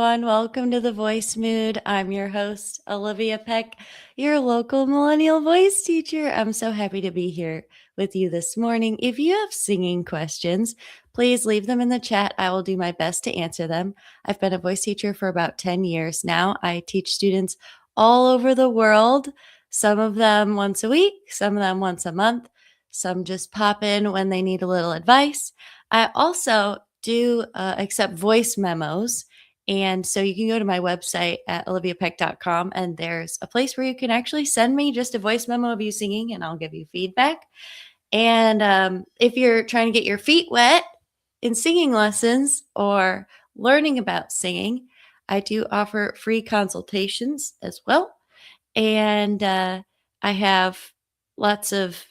everyone. Welcome to the Voice Mood. I'm your host, Olivia Peck, your local millennial voice teacher. I'm so happy to be here with you this morning. If you have singing questions, please leave them in the chat. I will do my best to answer them. I've been a voice teacher for about 10 years now. I teach students all over the world, some of them once a week, some of them once a month, some just pop in when they need a little advice. I also do accept voice memos. And so you can go to my website at oliviapeck.com, and there's a place where you can actually send me just a voice memo of you singing, and I'll give you feedback. And if you're trying to get your feet wet in singing lessons or learning about singing, I do offer free consultations as well. And I have lots of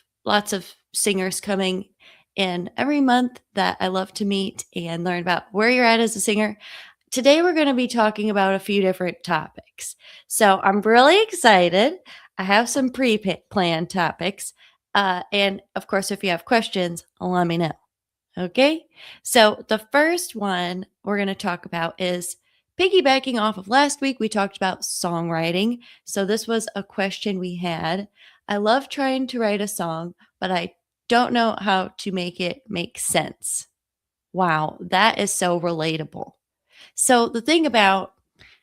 singers coming in every month that I love to meet and learn about where you're at as a singer. Today, we're going to be talking about a few different topics. So I'm really excited. I have some pre-planned topics. And of course, if you have questions, let me know. Okay. So the first one we're going to talk about is piggybacking off of last week. We talked about songwriting. So this was a question we had. I love trying to write a song, but I don't know how to make it make sense. Wow, that is so relatable. So the thing about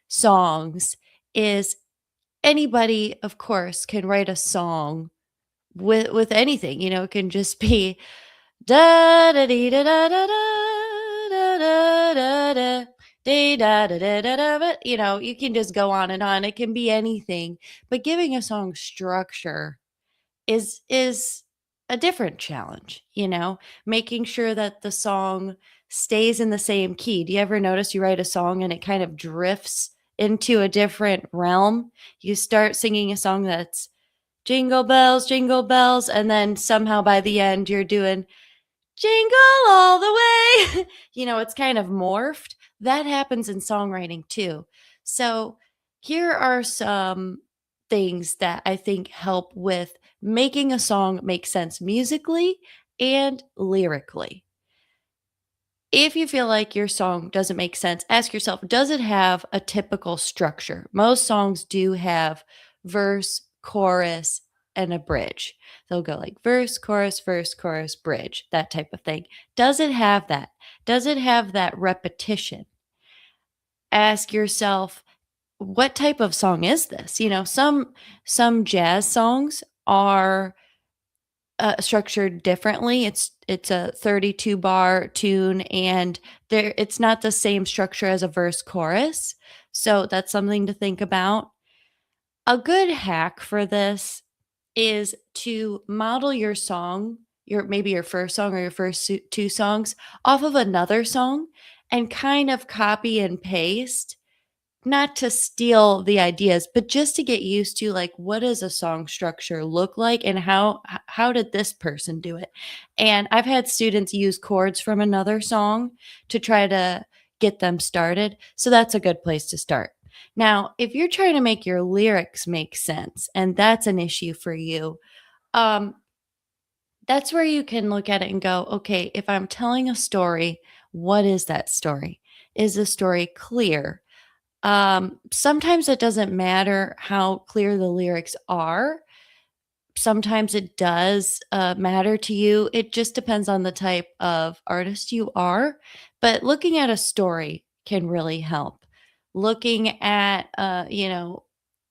songs is anybody, of course, can write a song with anything. It can just be da da dee da da da da da da da dee da da da da da. But you can just go on and on. It can be anything. But giving a song structure is a different challenge, making sure that the song stays in the same key. Do you ever notice you write a song and it kind of drifts into a different realm? You start singing a song that's jingle bells, and then somehow by the end you're doing jingle all the way. It's kind of morphed. That happens in songwriting too. So here are some things that I think help with making a song make sense musically and lyrically. If you feel like your song doesn't make sense, ask yourself, does it have a typical structure? Most songs do have verse, chorus, and a bridge. They'll go like verse, chorus, bridge, that type of thing. Does it have that? Does it have that repetition? Ask yourself, what type of song is this? Some jazz songs are structured differently. It's a 32 bar tune, and it's not the same structure as a verse chorus. So that's something to think about. A good hack for this is to model your song, maybe your first song or your first two songs, off of another song and kind of copy and paste, not to steal the ideas, but just to get used to, like, what does a song structure look like and how did this person do it? And I've had students use chords from another song to try to get them started. So that's a good place to start. Now, if you're trying to make your lyrics make sense, and that's an issue for you, that's where you can look at it and go, okay, if I'm telling a story, what is that story? Is the story clear? Sometimes it doesn't matter how clear the lyrics are. Sometimes it does matter to you. It just depends on the type of artist you are. But looking at a story can really help. Looking at,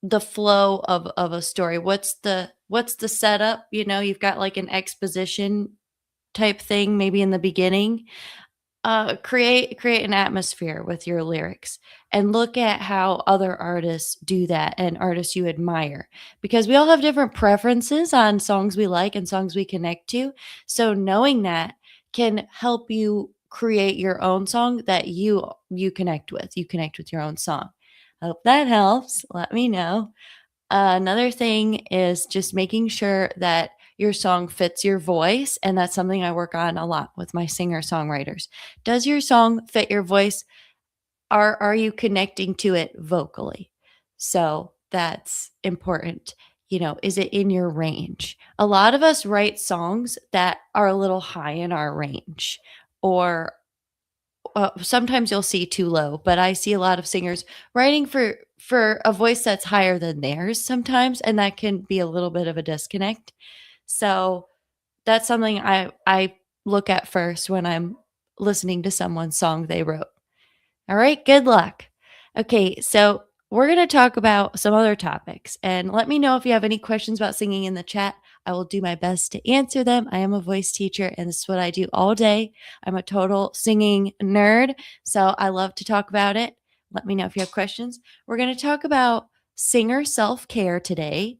the flow of a story. What's the setup? You've got like an exposition type thing, maybe in the beginning. Create an atmosphere with your lyrics and look at how other artists do that and artists you admire, because we all have different preferences on songs we like and songs we connect to. So knowing that can help you create your own song that you connect with. You connect with your own song. I hope that helps. Let me know. Another thing is just making sure that your song fits your voice. And that's something I work on a lot with my singer-songwriters. Does your song fit your voice? Are you connecting to it vocally? So that's important. Is it in your range? A lot of us write songs that are a little high in our range, or sometimes you'll see too low, but I see a lot of singers writing for a voice that's higher than theirs sometimes, and that can be a little bit of a disconnect. So that's something I look at first when I'm listening to someone's song they wrote. All right, good luck. Okay, so we're going to talk about some other topics, and let me know if you have any questions about singing in the chat. I will do my best to answer them. I am a voice teacher, and this is what I do all day. I'm a total singing nerd, so I love to talk about it. Let me know if you have questions. We're going to talk about singer self care today,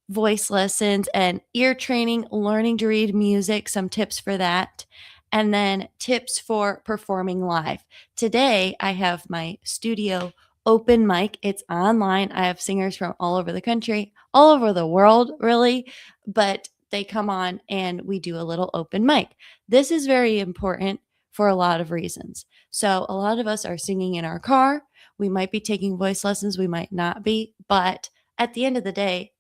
voice lessons and ear training, learning to read music, some tips for that, and then tips for performing live. Today, I have my studio open mic. It's online. I have singers from all over the country, all over the world, really, but they come on and we do a little open mic. This is very important for a lot of reasons. So, a lot of us are singing in our car. We might be taking voice lessons, we might not be, but at the end of the day,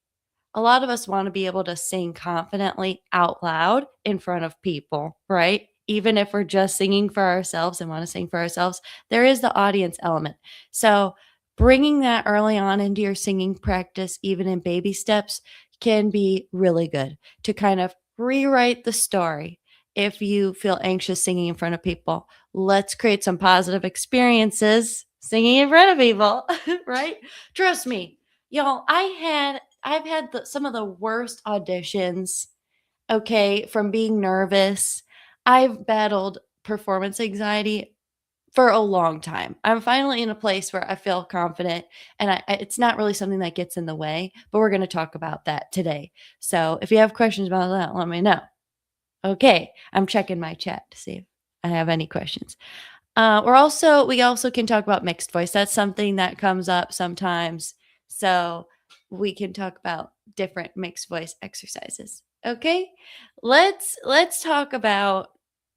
a lot of us want to be able to sing confidently out loud in front of people, right? Even if we're just singing for ourselves and want to sing for ourselves, there is the audience element. So, bringing that early on into your singing practice, even in baby steps, can be really good to kind of rewrite the story. If you feel anxious singing in front of people, let's create some positive experiences singing in front of people, right? Trust me, y'all, I've had some of the worst auditions, okay, from being nervous. I've battled performance anxiety for a long time. I'm finally in a place where I feel confident, and it's not really something that gets in the way, but we're going to talk about that today. So if you have questions about that, let me know. Okay, I'm checking my chat to see if I have any questions. We also can talk about mixed voice. That's something that comes up sometimes. So we can talk about different mixed voice exercises. Okay? Let's talk about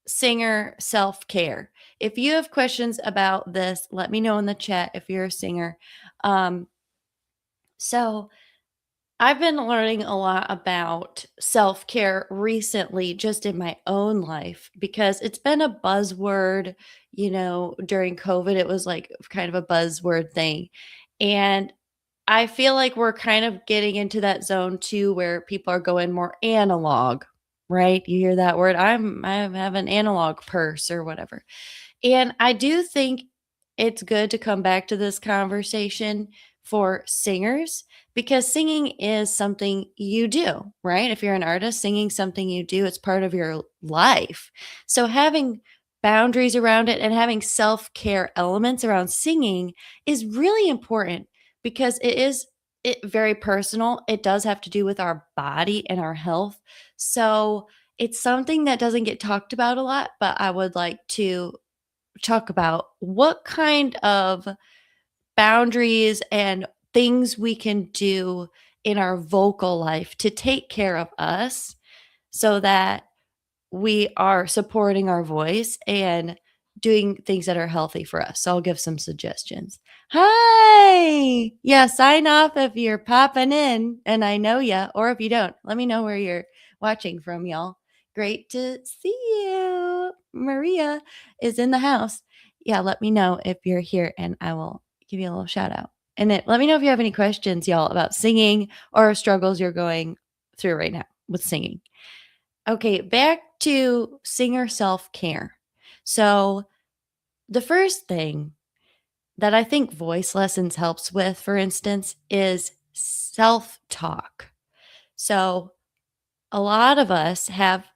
singer self-care. If you have questions about this, let me know in the chat if you're a singer. Um, so I've been learning a lot about self care recently, just in my own life, because it's been a buzzword. During COVID, it was like kind of a buzzword thing. And I feel like we're kind of getting into that zone too, where people are going more analog, right? You hear that word? I have an analog purse or whatever. And I do think it's good to come back to this conversation for singers because singing is something you do, right? If you're an artist, singing something you do, it's part of your life. So having boundaries around it and having self-care elements around singing is really important because it very personal. It does have to do with our body and our health. So it's something that doesn't get talked about a lot, but I would like to talk about what kind of boundaries and things we can do in our vocal life to take care of us so that we are supporting our voice and doing things that are healthy for us. So I'll give some suggestions. Hi. Yeah, sign off if you're popping in and I know ya, or if you don't, let me know where you're watching from, y'all. Great to see you. Maria is in the house. Yeah, let me know if you're here and I will give you a little shout out. And let me know if you have any questions, y'all, about singing or struggles you're going through right now with singing. Okay, back to singer self care. So, the first thing that I think voice lessons helps with, for instance, is self talk. So, a lot of us have,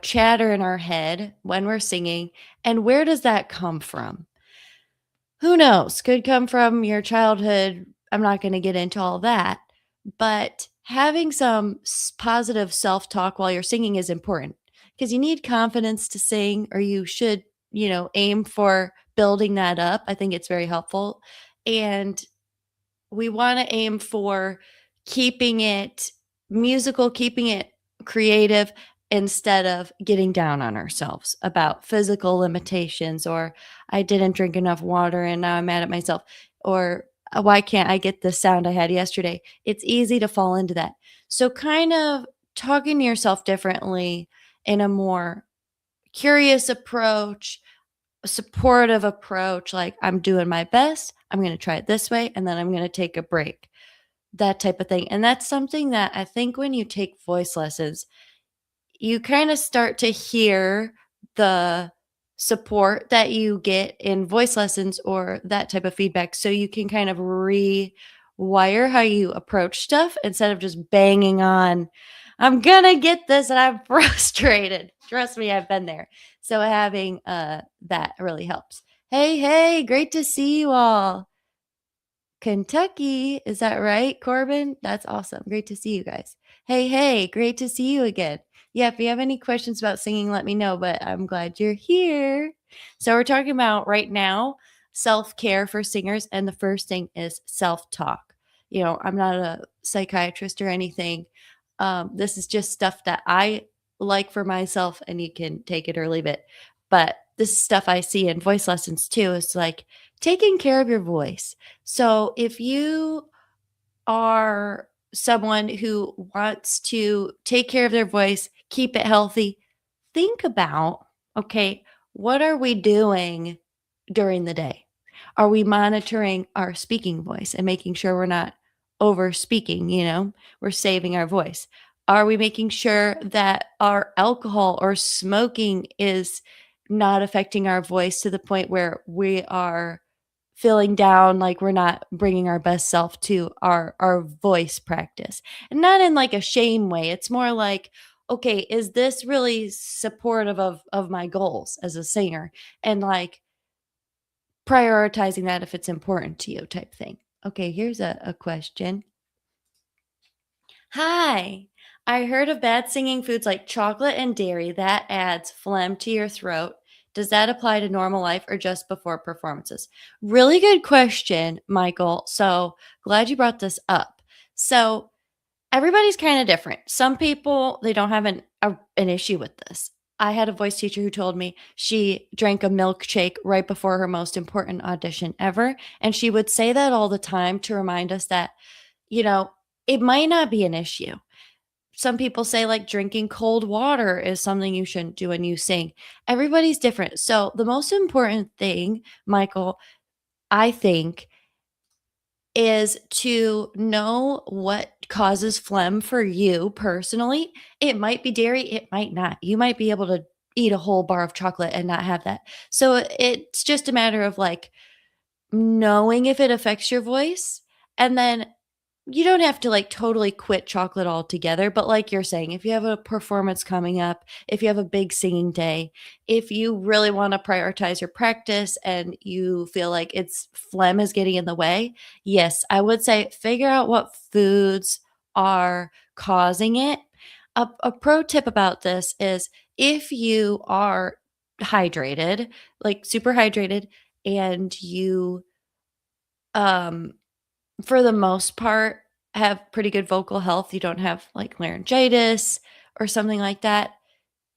chatter in our head when we're singing. And where does that come from? Who knows? Could come from your childhood. I'm not going to get into all that. But having some positive self talk while you're singing is important because you need confidence to sing, or you should, aim for building that up. I think it's very helpful. And we want to aim for keeping it musical, keeping it creative instead of getting down on ourselves about physical limitations or I didn't drink enough water and now I'm mad at myself or why can't I get the sound I had yesterday? It's easy to fall into that. So kind of talking to yourself differently in a more curious approach, supportive approach, like, I'm doing my best, I'm going to try it this way, and then I'm going to take a break, that type of thing. And that's something that I think when you take voice lessons, you kind of start to hear the support that you get in voice lessons or that type of feedback. So you can kind of rewire how you approach stuff instead of just banging on, I'm gonna get this and I'm frustrated. Trust me, I've been there. So having that really helps. Hey, hey, great to see you all. Kentucky, is that right, Corbin? That's awesome. Great to see you guys. Hey, hey, great to see you again. Yeah, if you have any questions about singing, let me know, but I'm glad you're here. So, we're talking about right now self care for singers, and the first thing is self talk. I'm not a psychiatrist or anything. This is just stuff that I like for myself, and you can take it or leave it. But this is stuff I see in voice lessons too. Is like taking care of your voice. So if you are someone who wants to take care of their voice, keep it healthy, think about, okay, what are we doing during the day? Are we monitoring our speaking voice and making sure we're not over speaking? We're saving our voice. Are we making sure that our alcohol or smoking is not affecting our voice to the point where we are feeling down, like we're not bringing our best self to our voice practice? And not in like a shame way. It's more like, okay, is this really supportive of my goals as a singer? And like prioritizing that if it's important to you, type thing. Okay, here's a question. Hi. I heard of bad singing foods like chocolate and dairy that adds phlegm to your throat. Does that apply to normal life or just before performances? Really good question, Michael. So glad you brought this up. So everybody's kind of different. Some people, they don't have an issue with this. I had a voice teacher who told me she drank a milkshake right before her most important audition ever. And she would say that all the time to remind us that, you know, it might not be an issue. Some people say like drinking cold water is something you shouldn't do when you sing. Everybody's different. So the most important thing, Michael, I think, is to know what causes phlegm for you personally. It might be dairy, it might not. You might be able to eat a whole bar of chocolate and not have that. So it's just a matter of like knowing if it affects your voice. And then you don't have to like totally quit chocolate altogether, but like you're saying, if you have a performance coming up, if you have a big singing day, if you really want to prioritize your practice and you feel like it's phlegm is getting in the way, yes, I would say figure out what foods are causing it. A pro tip about this is if you are hydrated, like super hydrated, and you um for the most part, have pretty good vocal health. You don't have like laryngitis or something like that.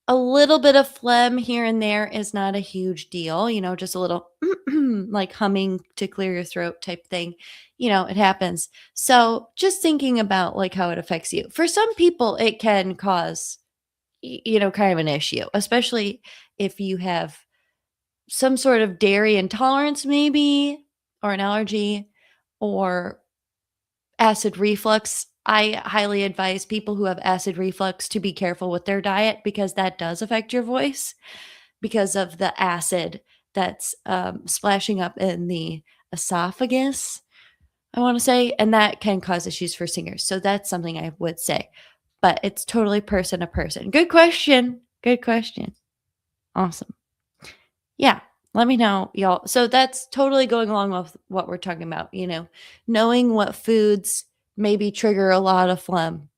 A little bit of phlegm here and there is not a huge deal, just a little like humming to clear your throat type thing. It happens. So just thinking about like how it affects you. For some people, it can cause, kind of an issue, especially if you have some sort of dairy intolerance, maybe, or an allergy, or acid reflux. I highly advise people who have acid reflux to be careful with their diet because that does affect your voice because of the acid that's splashing up in the esophagus, I want to say, and that can cause issues for singers. So that's something I would say, but it's totally person to person. Good question. Good question. Awesome. Yeah. Let me know, y'all. So that's totally going along with what we're talking about, knowing what foods maybe trigger a lot of phlegm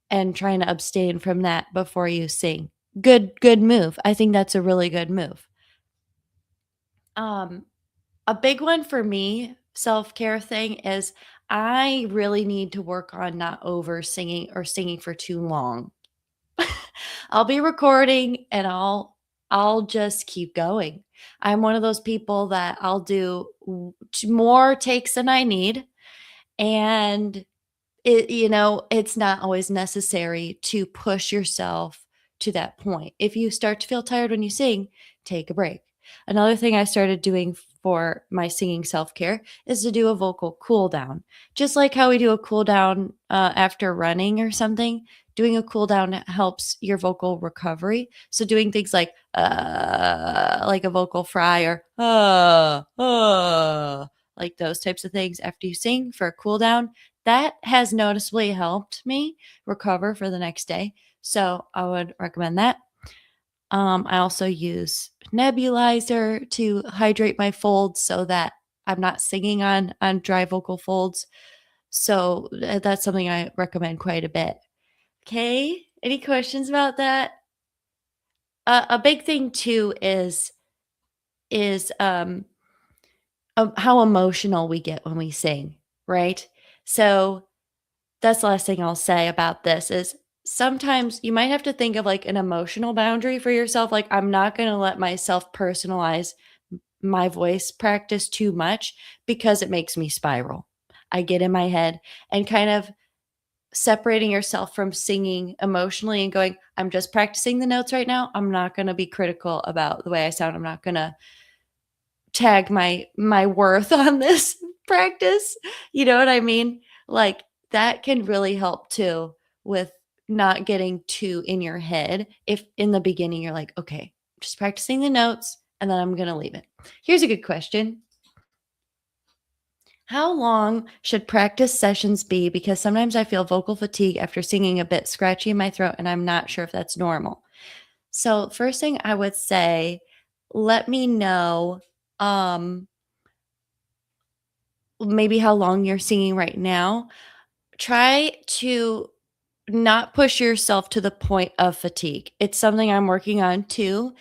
and trying to abstain from that before you sing. Good move. I think that's a really good move. Um, a big one for me, self-care thing is I really need to work on not over singing or singing for too long. I'll be recording and I'll just keep going. I'm one of those people that I'll do more takes than I need, and it's not always necessary to push yourself to that point. If you start to feel tired when you sing, take a break. Another thing I started doing for my singing self-care is to do a vocal cool down. Just like how we do a cool down after running or something, doing a cool down helps your vocal recovery. So doing things like a vocal fry or like those types of things after you sing for a cool down, that has noticeably helped me recover for the next day. So I would recommend that. I also use nebulizer to hydrate my folds so that I'm not singing on dry vocal folds. So that's something I recommend quite a bit. Okay, any questions about that? A big thing too is how emotional we get when we sing, right? So that's the last thing I'll say about this is sometimes you might have to think of like an emotional boundary for yourself. Like, I'm not going to let myself personalize my voice practice too much because it makes me spiral. I get in my head and kind of separating yourself from singing emotionally and going, I'm just practicing the notes right now. I'm not going to be critical about the way I sound. I'm not going to tag my worth on this practice. You know what I mean? Like that can really help too with not getting too in your head. If in the beginning you're like, okay, just practicing the notes and then I'm going to leave it. Here's a good question. How long should practice sessions be? Because sometimes I feel vocal fatigue after singing a bit scratchy in my throat and I'm not sure if that's normal. So, first thing I would say, let me know um maybe how long you're singing right now. Try to not push yourself to the point of fatigue. It's something I'm working on too.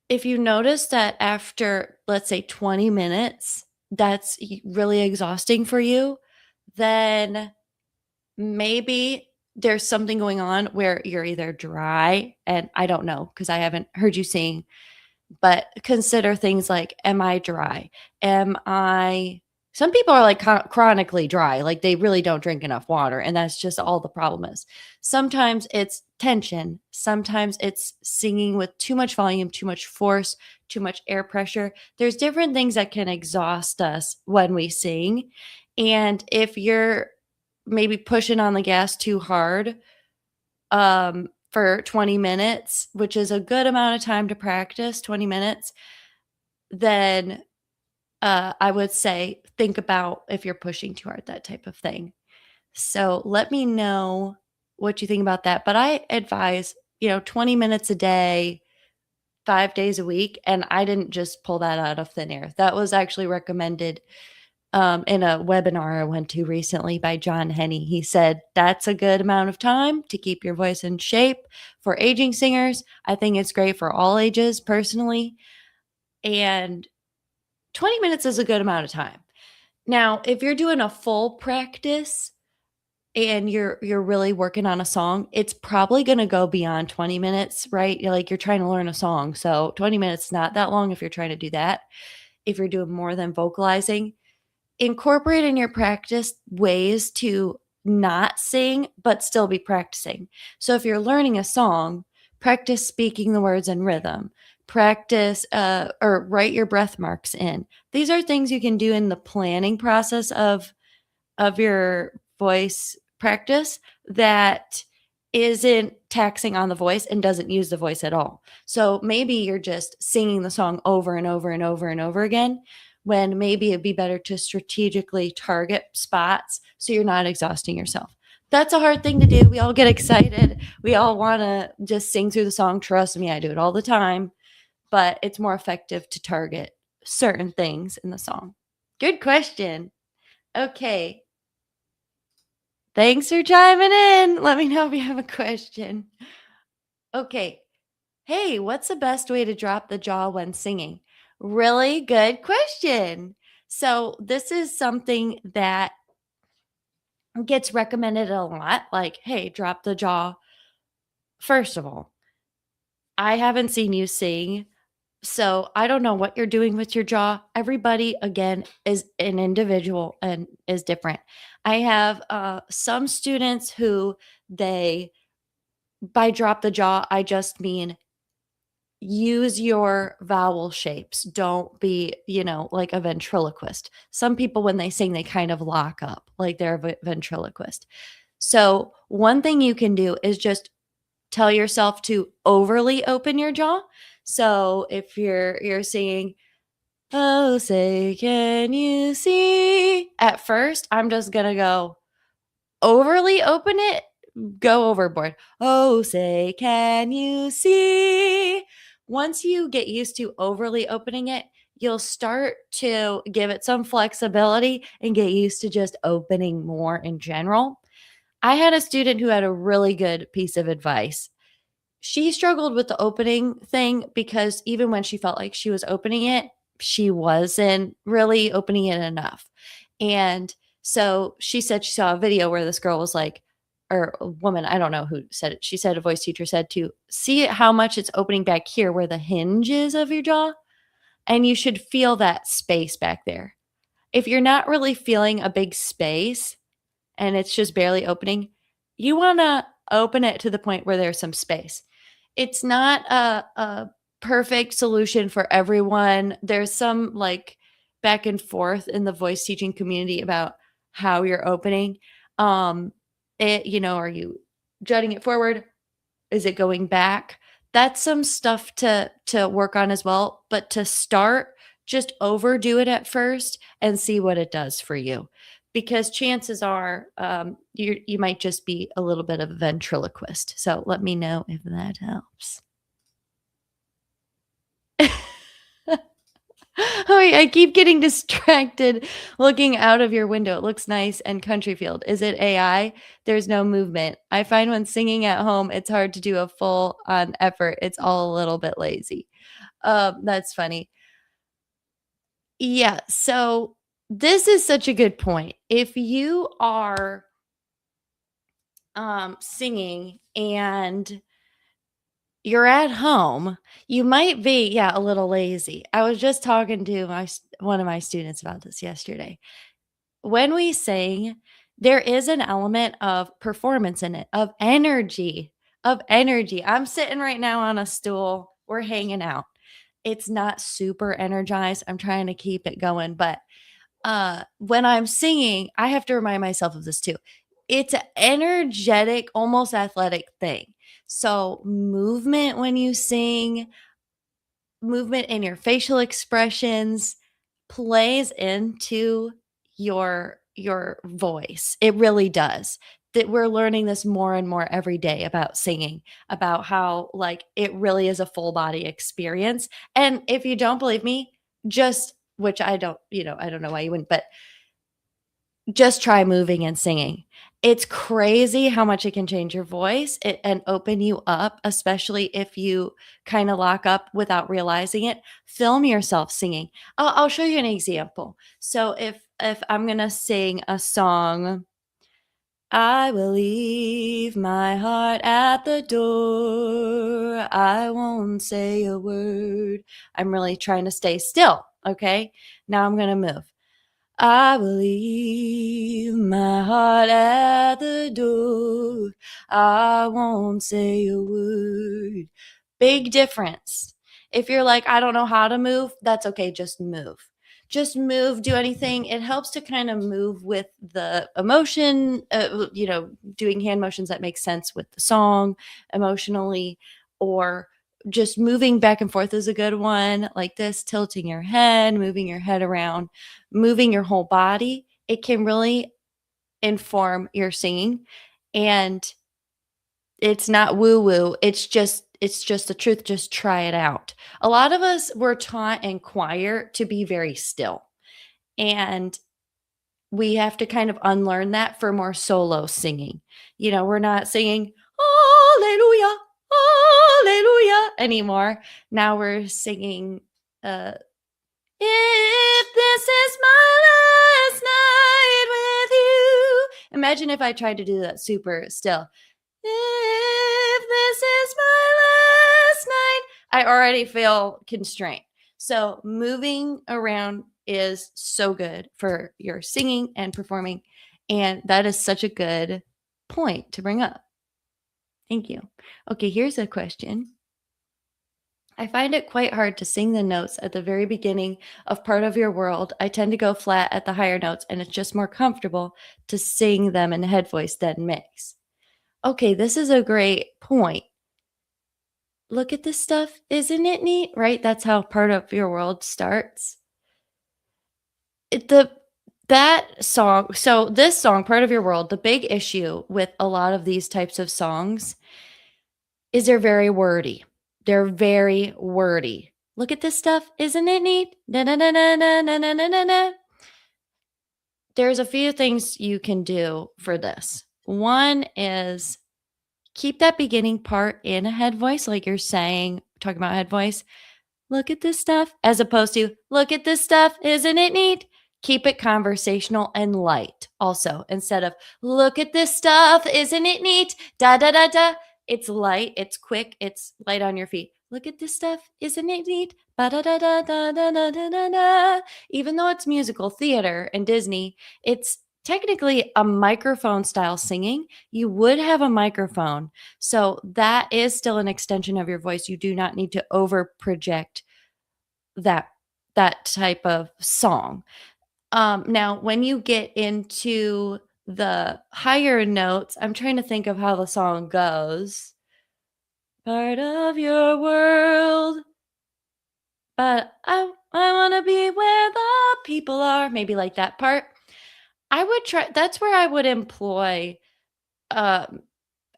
If you notice that after, let's say, 20 minutes, that's really exhausting for you, then maybe there's something going on where you're either dry, and I don't know because I haven't heard you sing, but consider things like, am I dry? Am I Some people are like chronically dry, like they really don't drink enough water, and that's just all the problem is. Sometimes it's tension, sometimes it's singing with too much volume, too much force, too much air pressure. There's different things that can exhaust us when we sing. And if you're maybe pushing on the gas too hard, for 20 minutes, which is a good amount of time to practice, 20 minutes, then I would say think about if you're pushing too hard, that type of thing. So let me know what you think about that. But I advise, 20 minutes a day, 5 days a week. And I didn't just pull that out of thin air. That was actually recommended in a webinar I went to recently by John Henney. He said that's a good amount of time to keep your voice in shape for aging singers. I think it's great for all ages personally. And 20 minutes is a good amount of time. Now, if you're doing a full practice and you're really working on a song, it's probably going to go beyond 20 minutes, right? You're trying to learn a song. So 20 minutes is not that long if you're trying to do that. If you're doing more than vocalizing, incorporate in your practice ways to not sing but still be practicing. So if you're learning a song, practice speaking the words in rhythm. Practice or write your breath marks in. These are things you can do in the planning process of your voice practice that isn't taxing on the voice and doesn't use the voice at all. So maybe you're just singing the song over and over and over and over again, when maybe it'd be better to strategically target spots so you're not exhausting yourself. That's a hard thing to do. We all get excited. We all want to just sing through the song. Trust me, I do it all the time, but it's more effective to target certain things in the song. Good question. Okay. Thanks for chiming in. Let me know if you have a question. Okay. Hey, what's the best way to drop the jaw when singing? Really good question. So, this is something that gets recommended a lot. Like, hey, drop the jaw. First of all, I haven't seen you sing, so I don't know what you're doing with your jaw. Everybody, again, is an individual and is different. I have some students who by drop the jaw, I just mean use your vowel shapes. Don't be, like a ventriloquist. Some people, when they sing, they kind of lock up like they're a ventriloquist. So, one thing you can do is just tell yourself to overly open your jaw. So, if you're singing, "Oh, say can you see?" At first, I'm just going to go overly open it, go overboard. "Oh, say can you see?" Once you get used to overly opening it, you'll start to give it some flexibility and get used to just opening more in general. I had a student who had a really good piece of advice. She struggled with the opening thing because even when she felt like she was opening it, she wasn't really opening it enough. And so she said she saw a video where this girl was like, or a woman, I don't know who said it. She said a voice teacher said to see how much it's opening back here where the hinge is of your jaw. And you should feel that space back there. If you're not really feeling a big space, and it's just barely opening, you want to open it to the point where there's some space. It's not a perfect solution for everyone. There's some like back and forth in the voice teaching community about how you're opening. Are you jutting it forward? Is it going back? That's some stuff to work on as well, but to start, just overdo it at first and see what it does for you. Because chances are, you might just be a little bit of a ventriloquist. So let me know if that helps. Oh, I keep getting distracted looking out of your window. It looks nice and country field. Is it AI? There's no movement. I find when singing at home, it's hard to do a full on effort. It's all a little bit lazy. That's funny. Yeah. So this is such a good point. If you are singing and you're at home, you might be, yeah, a little lazy. I was just talking to one of my students about this yesterday. When we sing, there is an element of performance in it, of energy, of energy. I'm sitting right now on a stool. We're hanging out. It's not super energized. I'm trying to keep it going, but when I'm singing, I have to remind myself of this too. It's an energetic, almost athletic thing. So, movement when you sing, movement in your facial expressions plays into your voice. It really does. That we're learning this more and more every day about singing, about how like it really is a full body experience. And if you don't believe me, just which I don't, I don't know why you wouldn't, but just try moving and singing. It's crazy how much it can change your voice and open you up, especially if you kind of lock up without realizing it. Film yourself singing. I'll show you an example. So if I'm gonna sing a song, I will leave my heart at the door. I won't say a word. I'm really trying to stay still. Okay, now I'm gonna move. I will leave my heart at the door. I won't say a word. Big difference. If you're like, I don't know how to move, that's okay. Just move. Just move, do anything. It helps to kind of move with the emotion, doing hand motions that make sense with the song emotionally, or just moving back and forth is a good one, like this, tilting your head, moving your head around, moving your whole body. It can really inform your singing. And it's not woo woo. It's just the truth. Just try it out. A lot of us were taught in choir to be very still. And we have to kind of unlearn that for more solo singing. We're not singing hallelujah, hallelujah anymore. Now we're singing if this is my last night with you. Imagine if I tried to do that super still. If this is my last night, I already feel constrained. So moving around is so good for your singing and performing. And that is such a good point to bring up. Thank you. Okay, here's a question. I find it quite hard to sing the notes at the very beginning of part of your world. I tend to go flat at the higher notes, and it's just more comfortable to sing them in head voice than mix. Okay, this is a great point. Look at this stuff. Isn't it neat? Right? That's how part of your world starts. The that song, so this song, Part of Your World, the big issue with a lot of these types of songs is they're very wordy. They're very wordy. Look at this stuff. Isn't it neat? Na na na na na na na na na. There's a few things you can do for this. One is keep that beginning part in a head voice, like you're saying, talking about head voice. Look at this stuff, as opposed to look at this stuff. Isn't it neat? Keep it conversational and light also, instead of look at this stuff. Isn't it neat? Da da da da. It's light, it's quick, it's light on your feet. Look at this stuff. Isn't it neat? Ba da da da da da da da da da. Even though it's musical theater and Disney, it's technically a microphone style singing. You would have a microphone. So that is still an extension of your voice. You do not need to over project that type of song. Now, when you get into the higher notes, I'm trying to think of how the song goes. Part of your world, but I want to be where the people are. Maybe like that part. I would try. That's where I would employ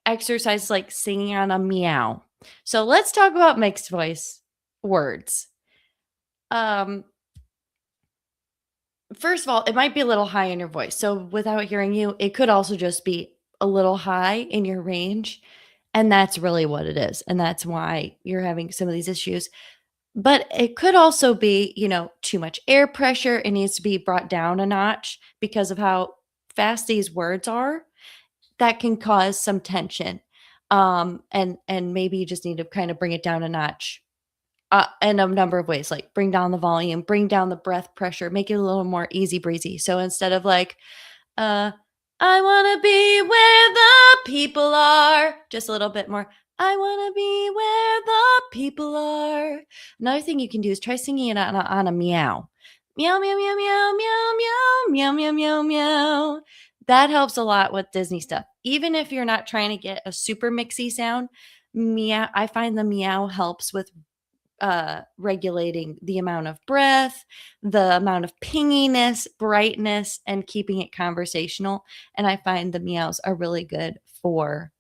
exercise like singing on a meow. So let's talk about mixed voice words. First of all, it might be a little high in your voice. So without hearing you, it could also just be a little high in your range. And that's really what it is. And that's why you're having some of these issues. But it could also be, too much air pressure. It needs to be brought down a notch because of how fast these words are. That can cause some tension. And maybe you just need to kind of bring it down a notch in a number of ways, like bring down the volume, bring down the breath pressure, make it a little more easy breezy. So instead of like, uh, I want to be where the people are, just a little bit more. I want to be where the people are. Another thing you can do is try singing it on a meow. Meow, meow, meow, meow, meow, meow, meow, meow, meow, meow. That helps a lot with Disney stuff. Even if you're not trying to get a super mixy sound, meow, I find the meow helps with regulating the amount of breath, the amount of pinginess, brightness, and keeping it conversational. And I find the meows are really good for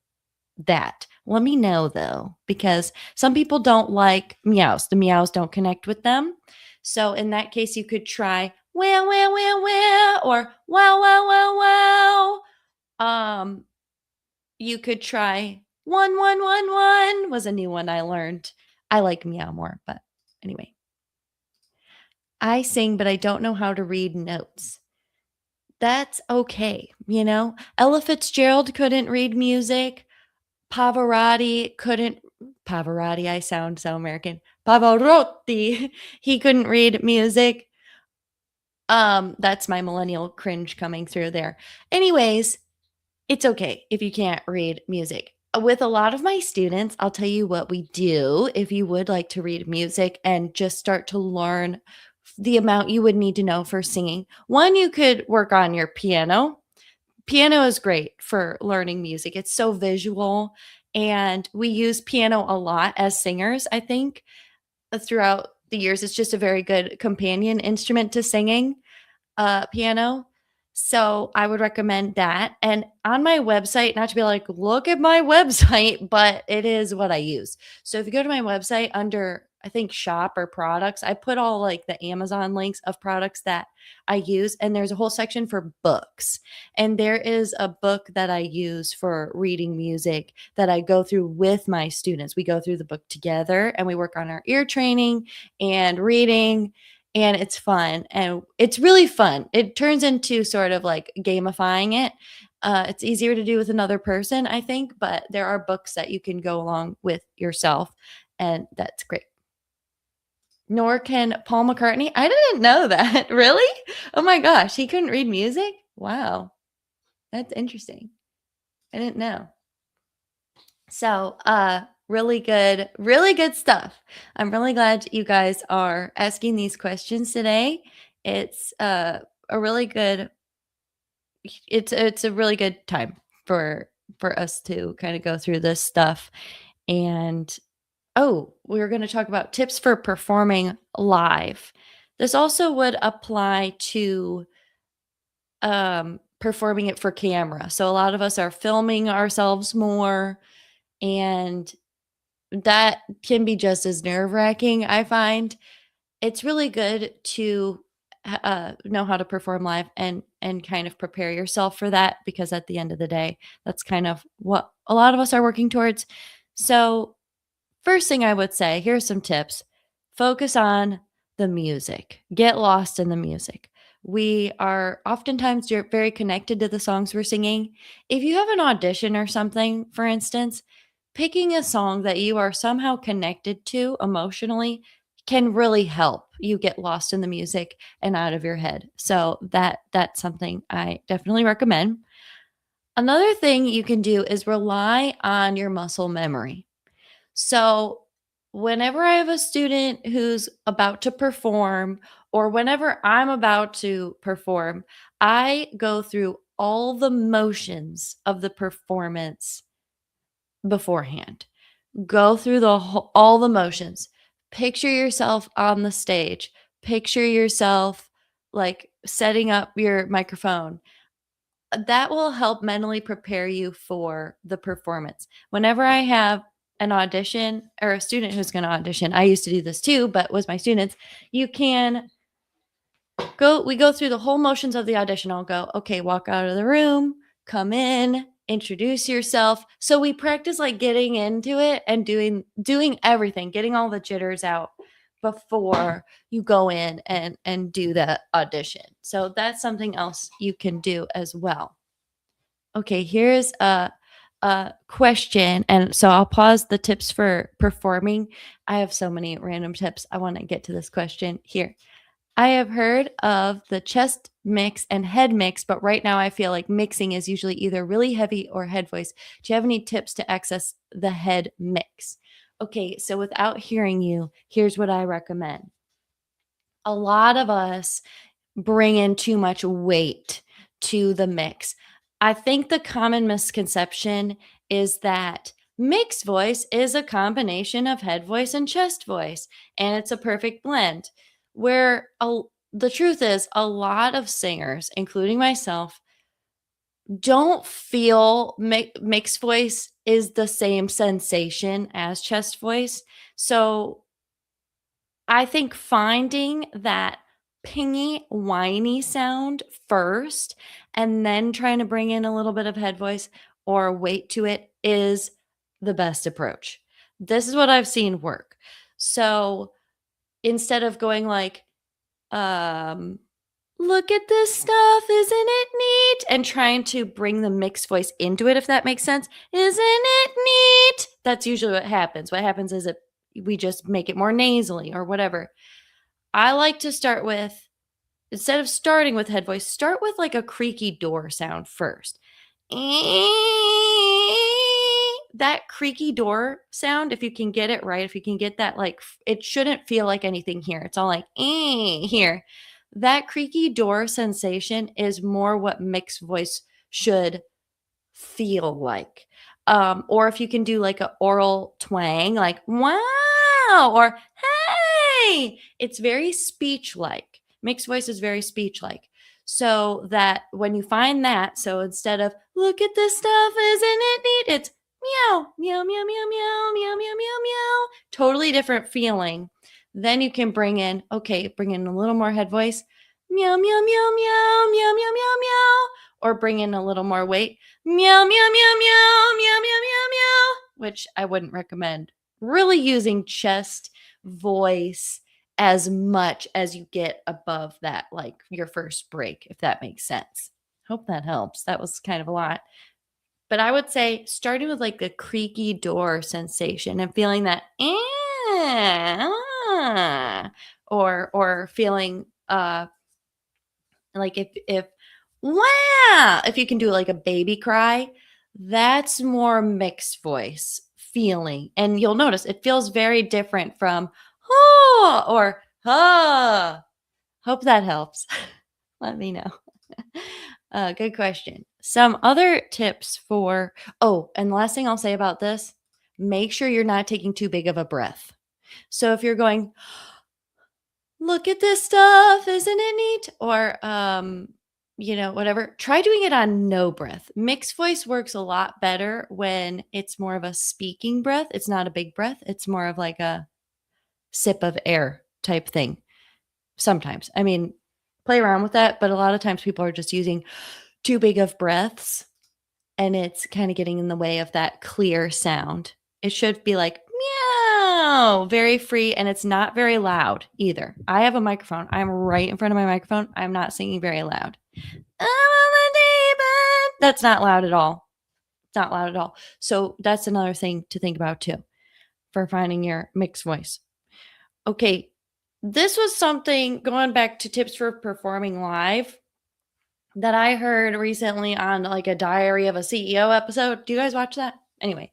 that. Let me know though, because some people don't like meows. The meows don't connect with them. So in that case, you could try wow, wow, wow, wow, or wow, wow, wow, wow. You could try 1111 was a new one I learned. I like meow more, but anyway. I sing, but I don't know how to read notes. That's okay, Ella Fitzgerald couldn't read music. Pavarotti, I sound so American. Pavarotti, he couldn't read music. That's my millennial cringe coming through there. Anyways, it's okay if you can't read music. With a lot of my students, I'll tell you what we do if you would like to read music and just start to learn the amount you would need to know for singing. One, you could work on your piano. Piano is great for learning music. It's so visual, and we use piano a lot as singers, I think, throughout the years. It's just a very good companion instrument to singing. Piano. So I would recommend that. And on my website, not to be like, look at my website, but it is what I use. So if you go to my website under, I think, shop or products, I put all like the Amazon links of products that I use. And there's a whole section for books. And there is a book that I use for reading music that I go through with my students. We go through the book together and we work on our ear training and reading, and it's fun, and it's really fun. It turns into sort of like gamifying it. It's easier to do with another person, I think, but there are books that you can go along with yourself, and that's great. Nor can Paul McCartney. I didn't know that. Really? Oh my gosh, he couldn't read music? Wow. That's interesting. I didn't know. So, Really good stuff. I'm really glad you guys are asking these questions today. It's a really good it's a really good time for us to kind of go through this stuff. And oh, we're going to talk about tips for performing live. This also would apply to performing it for camera. So a lot of us are filming ourselves more, and that can be just as nerve-wracking, I find. It's really good to know how to perform live and kind of prepare yourself for that, because at the end of the day, that's kind of what a lot of us are working towards. So, first thing I would say, here's some tips. Focus on the music. Get lost in the music. We are oftentimes you're very connected to the songs we're singing. If you have an audition or something, for instance, picking a song that you are somehow connected to emotionally can really help you get lost in the music and out of your head. So that's something I definitely recommend. Another thing you can do is rely on your muscle memory. So, whenever I have a student who's about to perform, or whenever I'm about to perform, I go through all the motions of the performance beforehand. Go through all the motions. Picture yourself on the stage. Picture yourself like setting up your microphone. That will help mentally prepare you for the performance. Whenever I have an audition or a student who's going to audition, I used to do this too, but with my students, you can we go through the whole motions of the audition. I'll go, okay, walk out of the room, come in, introduce yourself. So we practice like getting into it and doing everything, getting all the jitters out before you go in and do the audition. So that's something else you can do as well. Okay, here's a question. And so I'll pause the tips for performing. I have so many random tips. I want to get to this question here. I have heard of the chest mix and head mix, but right now I feel like mixing is usually either really heavy or head voice. Do you have any tips to access the head mix? Okay, so without hearing you, here's what I recommend. A lot of us bring in too much weight to the mix. I think the common misconception is that mixed voice is a combination of head voice and chest voice, and it's a perfect blend. Where the truth is, a lot of singers, including myself, don't feel mixed voice is the same sensation as chest voice. So I think finding that pingy, whiny sound first and then trying to bring in a little bit of head voice or weight to it is the best approach. This is what I've seen work. So instead of going like, um, look at this stuff, isn't it neat? And trying to bring the mixed voice into it, if that makes sense. Isn't it neat? That's usually what happens. What happens is we just make it more nasally or whatever. I like to start with, instead of starting with head voice, start with like a creaky door sound first. That creaky door sound, if you can get it right, if you can get that, like, it shouldn't feel like anything here. It's all like here. That creaky door sensation is more what mixed voice should feel like. Or if you can do like a oral twang, like wow, or hey, it's very speech like. Mixed voice is very speech like. So that when you find that, so instead of look at this stuff, isn't it neat? It's meow, meow, meow, meow, meow, meow, meow, meow, meow. Totally different feeling. Then you can bring in a little more head voice. Meow, meow, meow, meow, meow, meow, meow, meow. Or bring in a little more weight. Meow, meow, meow, meow, meow, meow, meow, meow, which I wouldn't recommend. Really using chest voice as much as you get above that, like your first break, if that makes sense. Hope that helps. That was kind of a lot. But I would say starting with like a creaky door sensation and feeling that, or feeling like if wow, if you can do like a baby cry, that's more mixed voice feeling. And you'll notice it feels very different from oh or ah. Hope that helps. Let me know. Good question. Some other tips for, oh, and the last thing I'll say about this, make sure you're not taking too big of a breath. So if you're going, look at this stuff, isn't it neat? Or, whatever, try doing it on no breath. Mixed voice works a lot better when it's more of a speaking breath. It's not a big breath, it's more of like a sip of air type thing. Sometimes. I mean, play around with that, but a lot of times people are just using too big of breaths and it's kind of getting in the way of that clear sound. It should be like meow, very free, and it's not very loud either. I have a microphone. I'm right in front of my microphone. I'm not singing very loud. That's not loud at all. It's not loud at all. So that's another thing to think about too for finding your mixed voice. Okay, this was something going back to tips for performing live that I heard recently on like a Diary of a CEO episode. Do you guys watch that? Anyway,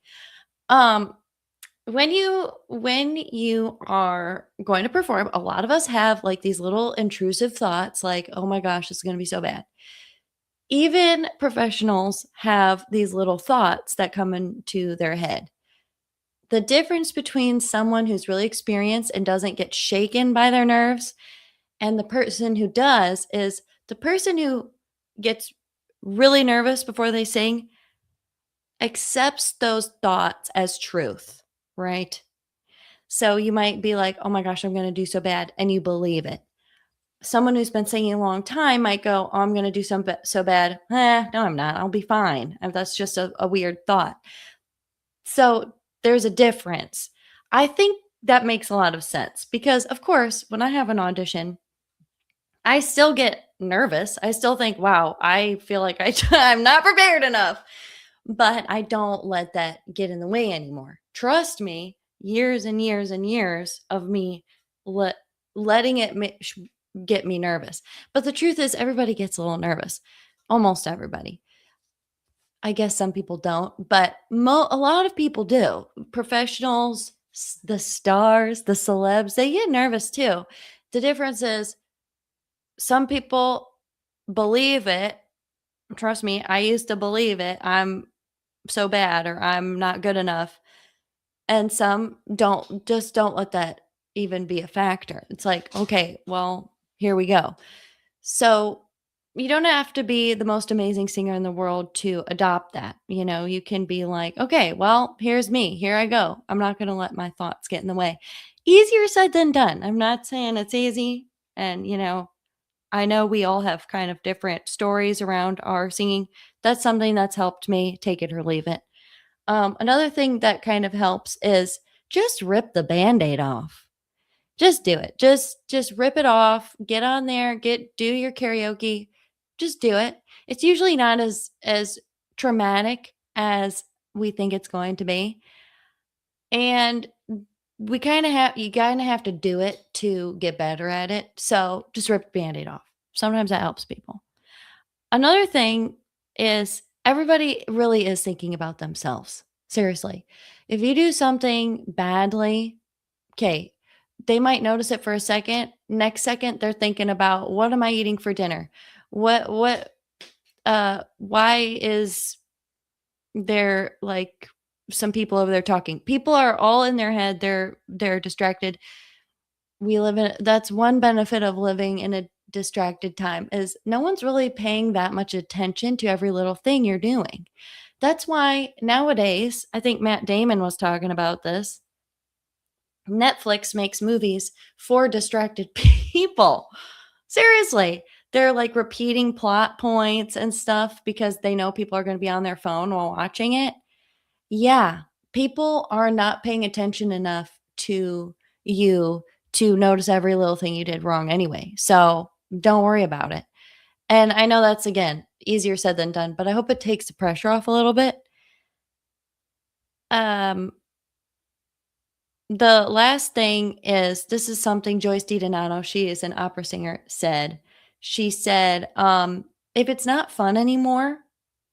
when you are going to perform, a lot of us have like these little intrusive thoughts like, "Oh my gosh, this is going to be so bad." Even professionals have these little thoughts that come into their head. The difference between someone who's really experienced and doesn't get shaken by their nerves and the person who does is the person who gets really nervous before they sing accepts those thoughts as truth, right? So you might be like, oh my gosh, I'm going to do so bad. And you believe it. Someone who's been singing a long time might go, oh, I'm going to do so bad. No, I'm not. I'll be fine. And that's just a weird thought. So there's a difference. I think that makes a lot of sense because, of course, when I have an audition, I still get nervous. I still think, wow, I feel like I'm not prepared enough. But I don't let that get in the way anymore. Trust me, years and years and years of me letting it get me nervous. But the truth is, everybody gets a little nervous. Almost everybody. I guess some people don't, but a lot of people do. Professionals, the stars, the celebs, they get nervous too. The difference is some people believe it. Trust me, I used to believe it. I'm so bad or I'm not good enough. And some don't let that even be a factor. It's like, okay, well, here we go. So you don't have to be the most amazing singer in the world to adopt that. You can be like, okay, well, here's me. Here I go. I'm not going to let my thoughts get in the way. Easier said than done. I'm not saying it's easy. And, I know we all have kind of different stories around our singing. That's something that's helped me, take it or leave it. Another thing that kind of helps is just rip the Band-Aid off. Just do it. Just rip it off. Get on there. Do your karaoke. Just do it. It's usually not as traumatic as we think it's going to be. And you kind of have to do it to get better at it. So just rip the Band-Aid off. Sometimes that helps people. Another thing is everybody really is thinking about themselves. Seriously. If you do something badly, okay, they might notice it for a second. Next second, they're thinking about what am I eating for dinner? Why is there like some people over there talking? People are all in their head. They're distracted. That's one benefit of living in a distracted time is no one's really paying that much attention to every little thing you're doing. That's why nowadays, I think Matt Damon was talking about this. Netflix makes movies for distracted people. Seriously, they're like repeating plot points and stuff because they know people are going to be on their phone while watching it. Yeah, people are not paying attention enough to you to notice every little thing you did wrong anyway. So don't worry about it. And I know that's, again, easier said than done, but I hope it takes the pressure off a little bit. The last thing is this is something Joyce DiDonato, she is an opera singer, said. She said, if it's not fun anymore,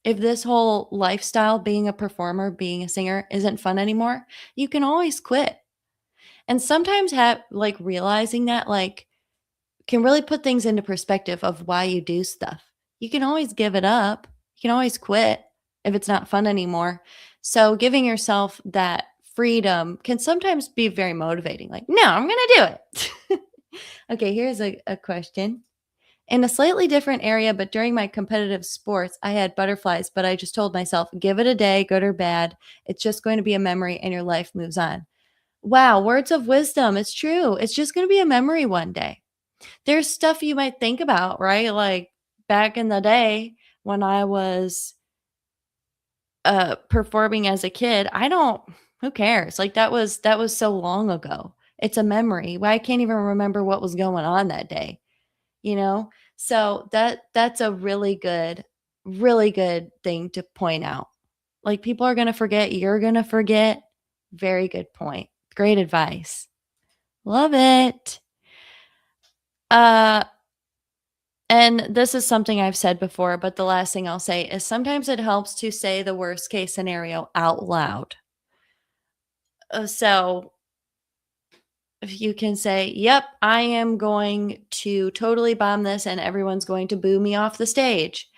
If this whole lifestyle, being a performer, being a singer, isn't fun anymore, you can always quit. And sometimes like realizing that like can really put things into perspective of why you do stuff. You can always give it up. You can always quit if it's not fun anymore. So giving yourself that freedom can sometimes be very motivating. Like, no, I'm going to do it. Okay, here's a question. In a slightly different area, but during my competitive sports, I had butterflies, but I just told myself, give it a day, good or bad. It's just going to be a memory and your life moves on. Wow, words of wisdom. It's true. It's just going to be a memory one day. There's stuff you might think about, right? Like back in the day when I was performing as a kid, who cares? Like that was so long ago. It's a memory. Well, I can't even remember what was going on that day, you know? So that's a really good thing to point out. Like people are going to forget, you're going to forget. Very good point. Great advice. Love it. Uh And this is something I've said before, but the last thing I'll say is sometimes it helps to say the worst case scenario out loud. So if you can say, yep, I am going to totally bomb this and everyone's going to boo me off the stage.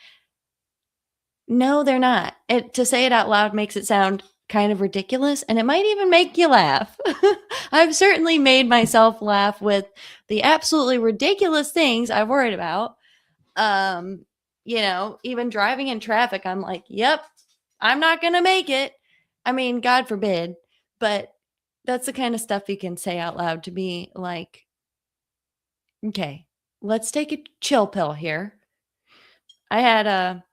No, they're not. To say it out loud makes it sound kind of ridiculous and it might even make you laugh. I've certainly made myself laugh with the absolutely ridiculous things I've worried about. Um, even driving in traffic, I'm like, yep, I'm not going to make it. I mean, God forbid, but that's the kind of stuff you can say out loud to be like, okay, let's take a chill pill here. I had a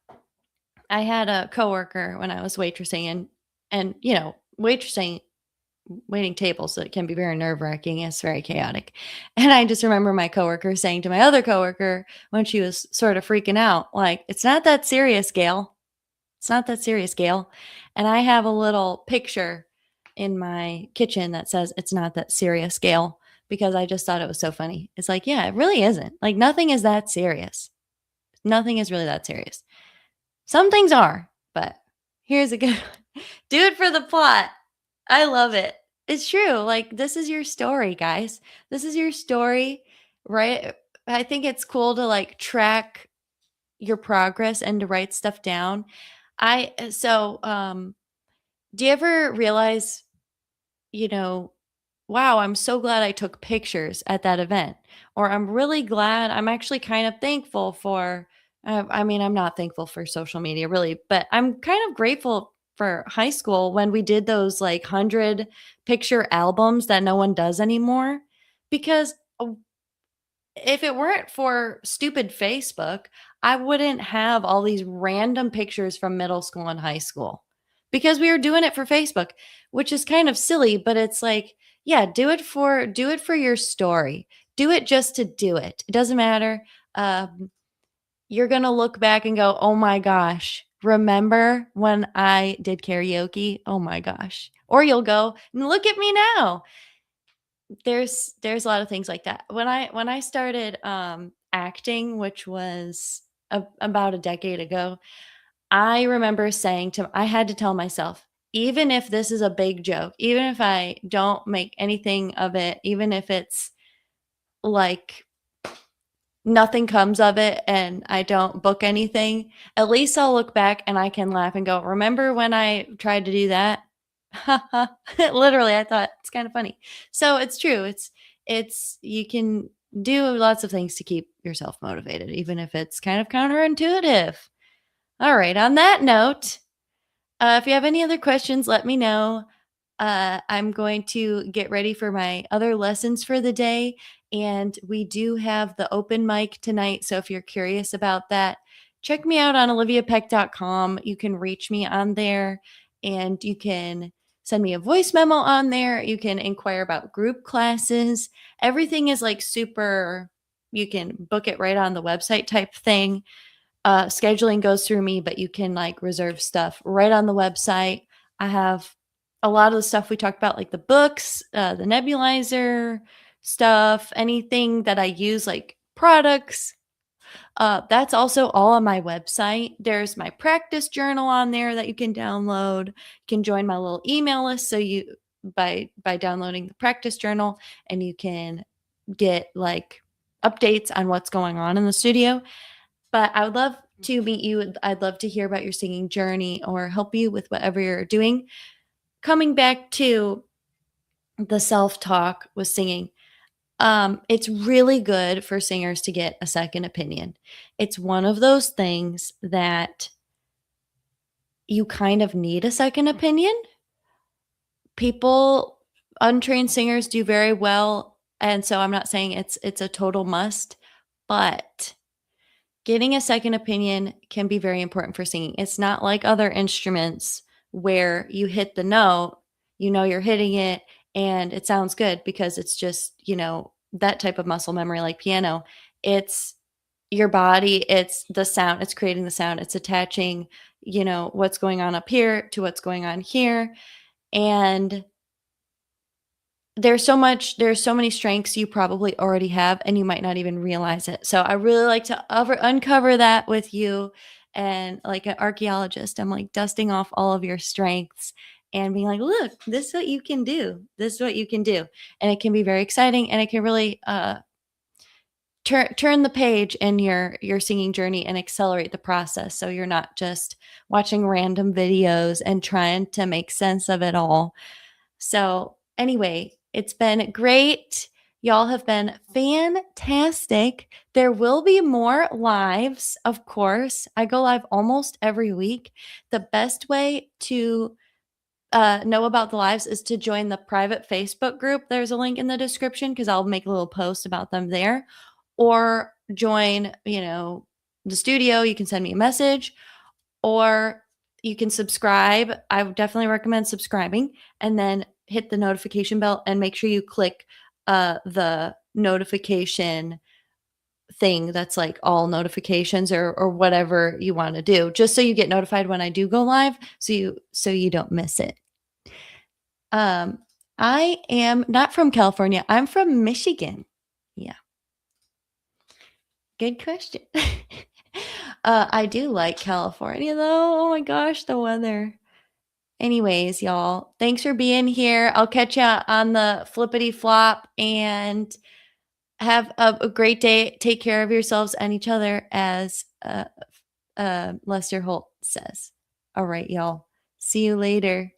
I had a coworker when I was waitressing and waitressing waiting tables, so it can be very nerve-wracking. It's very chaotic. And I just remember my coworker saying to my other coworker when she was sort of freaking out, like, it's not that serious, Gail. It's not that serious, Gail. And I have a little picture in my kitchen that says, it's not that serious, Gail, because I just thought it was so funny. It's like, yeah, it really isn't. Like, nothing is that serious. Nothing is really that serious. Some things are, but here's a good one. Do it for the plot. I love it. It's true. Like, this is your story, guys. This is your story, right? I think it's cool to like track your progress and to write stuff down. Do you ever realize, you know, wow, I'm so glad I took pictures at that event. Or I'm really glad, I'm actually kind of thankful for, I mean, I'm not thankful for social media really, but I'm kind of grateful for high school when we did those like 100 picture albums that no one does anymore. Because if it weren't for stupid Facebook, I wouldn't have all these random pictures from middle school and high school because we were doing it for Facebook, which is kind of silly, but it's like, yeah, do it for your story. Do it just to do it. It doesn't matter. You're going to look back and go, "Oh my gosh, remember when I did karaoke? Oh my gosh." Or you'll go, "Look at me now." There's a lot of things like that. When I started acting, which was about a decade ago, I remember I had to tell myself, even if this is a big joke, even if I don't make anything of it, even if it's like nothing comes of it and I don't book anything, at least I'll look back and I can laugh and go, remember when I tried to do that? Literally, I thought it's kind of funny. So it's true. You can do lots of things to keep yourself motivated, even if it's kind of counterintuitive. All right. On that note, if you have any other questions, let me know. I'm going to get ready for my other lessons for the day. And we do have the open mic tonight. So if you're curious about that, check me out on oliviapeck.com. You can reach me on there and you can send me a voice memo on there. You can inquire about group classes. Everything is like super, you can book it right on the website type thing. Scheduling goes through me, but you can like reserve stuff right on the website. I have a lot of the stuff we talked about, like the books, the nebulizer stuff, anything that I use, like products. That's also all on my website. There's my practice journal on there that you can download. You can join my little email list so you by downloading the practice journal, and you can get like updates on what's going on in the studio. But I would love to meet you. I'd love to hear about your singing journey or help you with whatever you're doing. Coming back to the self-talk with singing, it's really good for singers to get a second opinion. It's one of those things that you kind of need a second opinion. People, untrained singers do very well, and so I'm not saying it's a total must, but getting a second opinion can be very important for singing. It's not like other instruments where you hit the note, you know you're hitting it, and it sounds good because it's just, that type of muscle memory like piano. It's your body, it's the sound, it's creating the sound, it's attaching, what's going on up here to what's going on here. And there's so many strengths you probably already have, and you might not even realize it. So I really like to uncover that with you, and like an archaeologist, I'm like dusting off all of your strengths and being like, look, this is what you can do. This is what you can do. And it can be very exciting, and it can really turn the page in your singing journey and accelerate the process, so you're not just watching random videos and trying to make sense of it all. So, anyway, it's been great. Y'all have been fantastic. There will be more lives, of course. I go live almost every week. The best way to know about the lives is to join the private Facebook group. There's a link in the description because I'll make a little post about them there. Or join, the studio. You can send me a message, or you can subscribe. I would definitely recommend subscribing, and then hit the notification bell and make sure you click the notification thing that's like all notifications, or whatever you want to do, just so you get notified when I do go live, so you don't miss it. I am not from California. I'm from Michigan. Yeah. Good question. I do like California though. Oh my gosh, the weather. Anyways, y'all, thanks for being here. I'll catch you on the flippity flop, and have a great day. Take care of yourselves and each other, as Lester Holt says. All right, y'all. See you later.